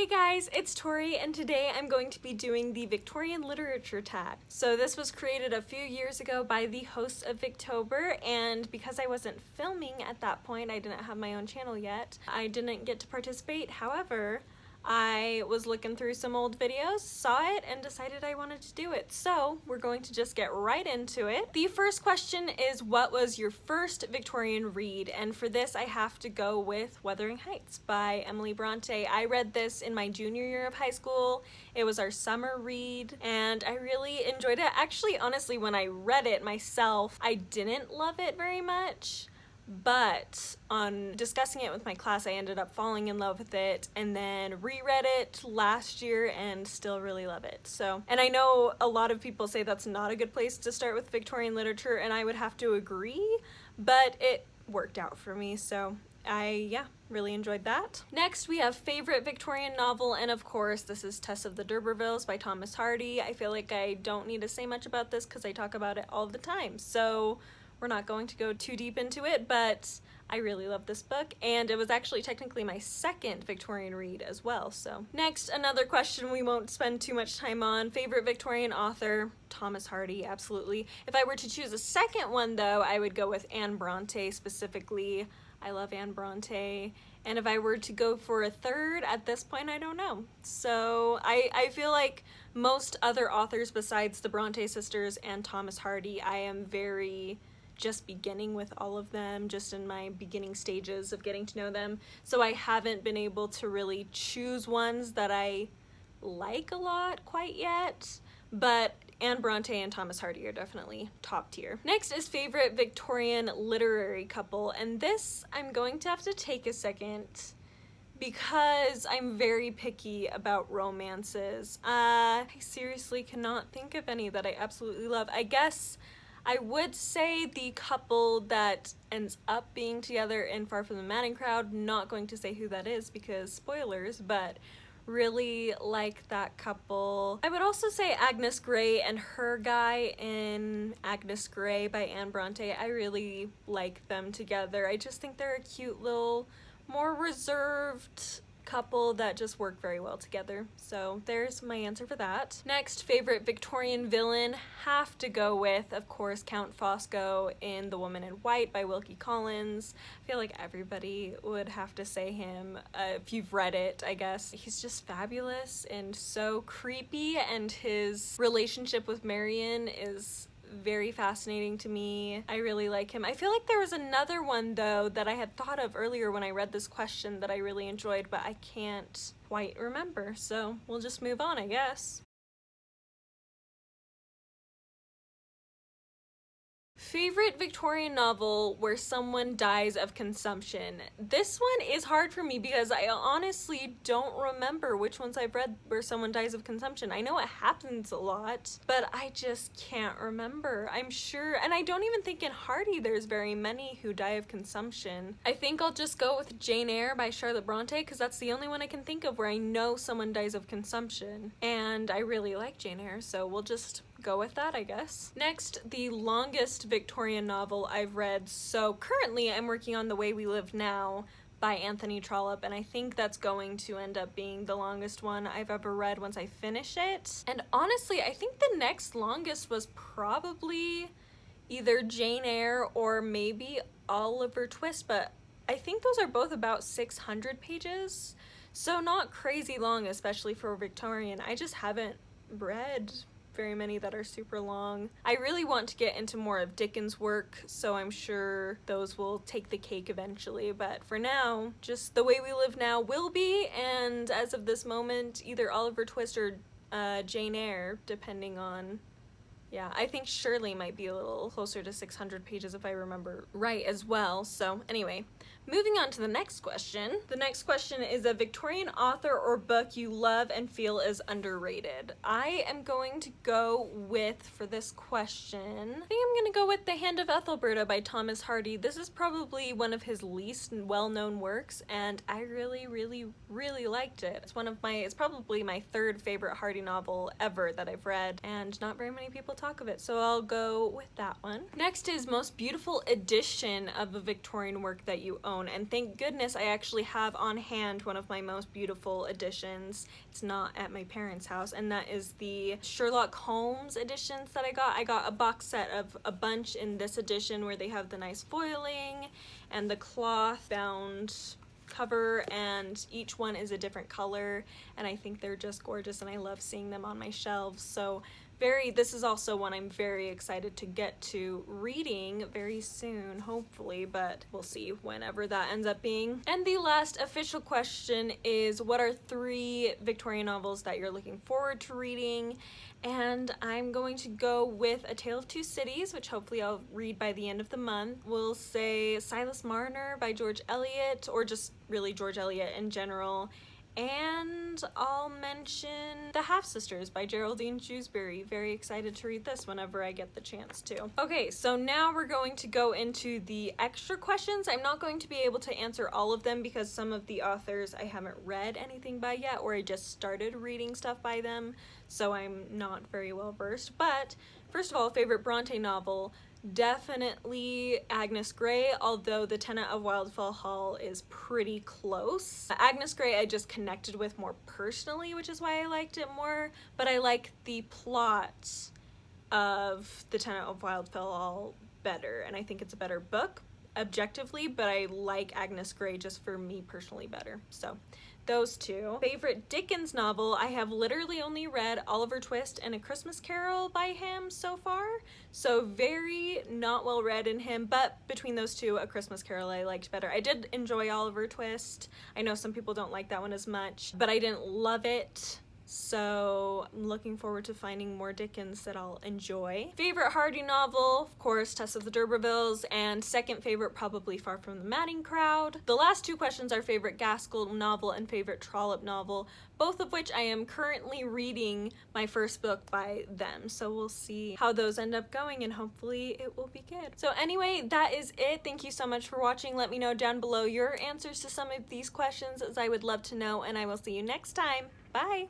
Hey guys, it's Tori, and today I'm going to be doing the Victorian literature tag. So this was created a few years ago by the hosts of Victober, and because I wasn't filming at that point, I didn't have my own channel yet, I didn't get to participate. However, I was looking through some old videos, saw it, and decided I wanted to do it. So we're going to just get right into it. The first question is, what was your first Victorian read? And for this, I have to go with Wuthering Heights by Emily Brontë. I read this in my junior year of high school. It was our summer read, and I really enjoyed it. Actually, honestly, when I read it myself, I didn't love it very much. But on discussing it with my class, I ended up falling in love with it and then reread it last year and still really love it. So, and I know a lot of people say that's not a good place to start with Victorian literature, and I would have to agree, but it worked out for me, so I really enjoyed that. Next, we have favorite Victorian novel, and of course, this is Tess of the D'Urbervilles by Thomas Hardy. I feel like I don't need to say much about this because I talk about it all the time, so we're not going to go too deep into it, but I really love this book, and it was actually technically my second Victorian read as well. So next, another question we won't spend too much time on. Favorite Victorian author? Thomas Hardy, absolutely. If I were to choose a second one though, I would go with Anne Brontë specifically. I love Anne Brontë. And if I were to go for a third, at this point, I don't know. So I feel like most other authors besides the Brontë sisters and Thomas Hardy, I am very just beginning with all of them, just in my beginning stages of getting to know them. So I haven't been able to really choose ones that I like a lot quite yet, but Anne Brontë and Thomas Hardy are definitely top tier. Next is favorite Victorian literary couple, and this I'm going to have to take a second because I'm very picky about romances. I seriously cannot think of any that I absolutely love. I guess I would say the couple that ends up being together in Far From the Madding Crowd, not going to say who that is because spoilers, but really like that couple. I would also say Agnes Grey and her guy in Agnes Grey by Anne Brontë. I really like them together. I just think they're a cute little, more reserved couple that just work very well together. So there's my answer for that. Next, favorite Victorian villain, have to go with, of course, Count Fosco in The Woman in White by Wilkie Collins. I feel like everybody would have to say him if you've read it, I guess. He's just fabulous and so creepy, and his relationship with Marion is very fascinating to me. I really like him. I feel like there was another one though that I had thought of earlier when I read this question that I really enjoyed, but I can't quite remember, so we'll just move on, I guess. Favorite Victorian novel where someone dies of consumption. This one is hard for me because I honestly don't remember which ones I've read where someone dies of consumption. I know it happens a lot, but I just can't remember. I'm sure, and I don't even think in Hardy there's very many who die of consumption. I think I'll just go with Jane Eyre by Charlotte Brontë because that's the only one I can think of where I know someone dies of consumption. And I really like Jane Eyre, so we'll just go with that, I guess. Next, the longest Victorian novel I've read. So currently I'm working on The Way We Live Now by Anthony Trollope, and I think that's going to end up being the longest one I've ever read once I finish it. And honestly, I think the next longest was probably either Jane Eyre or maybe Oliver Twist, but I think those are both about 600 pages. So not crazy long, especially for Victorian. I just haven't read very many that are super long. I really want to get into more of Dickens' work, so I'm sure those will take the cake eventually, but for now, just The Way We Live Now will be, and as of this moment, either Oliver Twist or Jane Eyre, depending on, I think Shirley might be a little closer to 600 pages if I remember right as well. So anyway, moving on to the next question. The next question is a Victorian author or book you love and feel is underrated. I am going to go with, for this question, I think I'm gonna go with The Hand of Ethelberta by Thomas Hardy. This is probably one of his least well-known works, and I really, really, really liked it. It's probably my third favorite Hardy novel ever that I've read, and not very many people talk of it, so I'll go with that one. Next is most beautiful edition of a Victorian work that you own. own, and thank goodness I actually have on hand one of my most beautiful editions. It's not at my parents' house, and that is the Sherlock Holmes editions that I got. I got a box set of a bunch in this edition where they have the nice foiling and the cloth bound cover, and each one is a different color, and I think they're just gorgeous, and I love seeing them on my shelves. So this is also one I'm very excited to get to reading very soon, hopefully, but we'll see whenever that ends up being. And the last official question is, what are 3 Victorian novels that you're looking forward to reading? And I'm going to go with A Tale of Two Cities, which hopefully I'll read by the end of the month. We'll say Silas Marner by George Eliot, or just really George Eliot in general. And I'll mention The Half-Sisters by Geraldine Jewsbury. Very excited to read this whenever I get the chance to. Okay, so now we're going to go into the extra questions. I'm not going to be able to answer all of them because some of the authors I haven't read anything by yet, or I just started reading stuff by them, so I'm not very well versed. But first of all, favorite Brontë novel. Definitely Agnes Grey, although The Tenant of Wildfell Hall is pretty close. Agnes Grey I just connected with more personally, which is why I liked it more, but I like the plot of The Tenant of Wildfell Hall better, and I think it's a better book objectively, but I like Agnes Grey just for me personally better. So those 2. Favorite Dickens novel, I have literally only read Oliver Twist and A Christmas Carol by him so far, so very not well read in him, but between those 2, A Christmas Carol I liked better. I did enjoy Oliver Twist. I know some people don't like that one as much, but I didn't love it. So I'm looking forward to finding more Dickens that I'll enjoy. Favorite Hardy novel, of course, Tess of the D'Urbervilles, and second favorite probably Far From the Madding Crowd. The last 2 questions are favorite Gaskell novel and favorite Trollope novel, both of which I am currently reading my first book by them. So we'll see how those end up going, and hopefully it will be good. So anyway, that is it. Thank you so much for watching. Let me know down below your answers to some of these questions, as I would love to know, and I will see you next time. Bye!